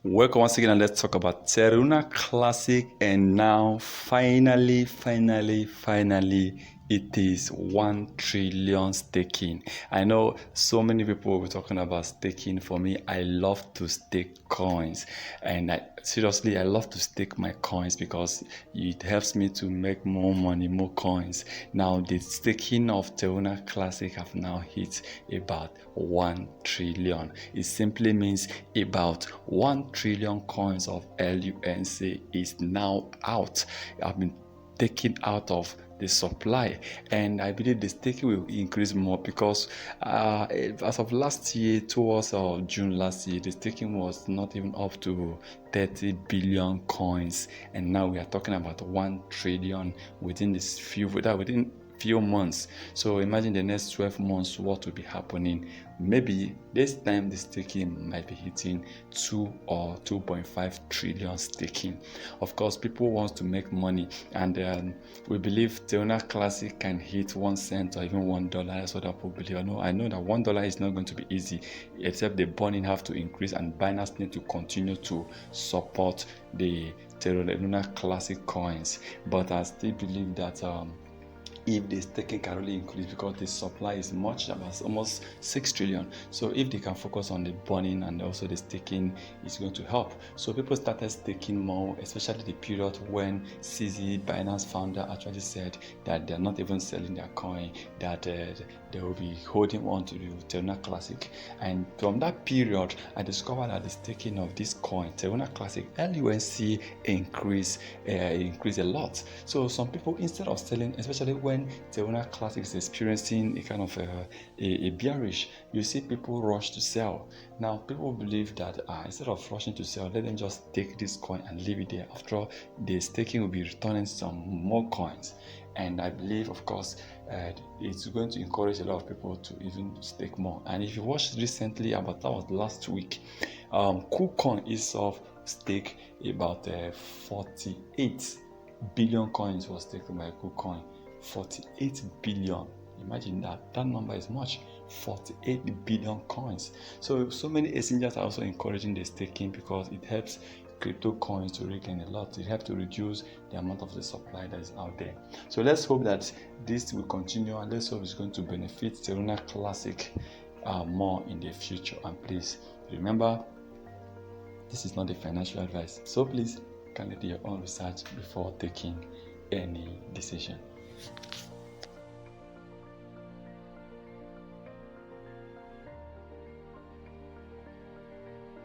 Welcome once again, and let's talk about Terra Classic. And now, finally, it is 1 trillion staking. I know so many people will be talking about staking. For me, I love to stake coins, and seriously, I love to stake my coins because it helps me to make more money, more coins. Now, the staking of Terra Classic have now hit about 1 trillion. It simply means about 1 trillion coins of LUNC is now out. I've been taken out of the supply, and I believe the staking will increase more because as of last year, towards June last year, the staking was not even up to 30 billion coins, and now we are talking about 1 trillion within few months. So imagine the next 12 months what will be happening. Maybe this time the staking might be hitting 2 or 2.5 trillion staking. Of course, people want to make money, and we believe Terra Classic can hit 1 cent or even $1. That's what people believe. I know that $1 is not going to be easy, except the burning have to increase, and Binance need to continue to support the Terra Classic coins. But I still believe that if the staking can really increase, because the supply is much, about almost 6 trillion. So if they can focus on the burning and also the staking, is going to help. So people started staking more, especially the period when CZ, Binance founder, actually said that they're not even selling their coin, that they will be holding on to the Terra Classic. And from that period, I discovered that the staking of this coin, Terra Classic, LUNC, increased a lot. So some people, instead of selling, especially when Terra Classic is experiencing a kind of a bearish, you see people rush to sell. Now people believe that instead of rushing to sell, let them just take this coin and leave it there. After all, the staking will be returning some more coins. And I believe, of course, it's going to encourage a lot of people to even stake more. And if you watched recently, that was last week, Kucoin itself staked about 48 billion coins was taken by Kucoin. 48 billion. Imagine that number is much. 48 billion coins. So many exchanges are also encouraging the staking because it helps crypto coins to regain a lot. It helps to reduce the amount of the supply that is out there. So let's hope that this will continue, and let's hope it's going to benefit Terra Classic more in the future. And please remember, this is not a financial advice, so please kindly do your own research before taking any decision.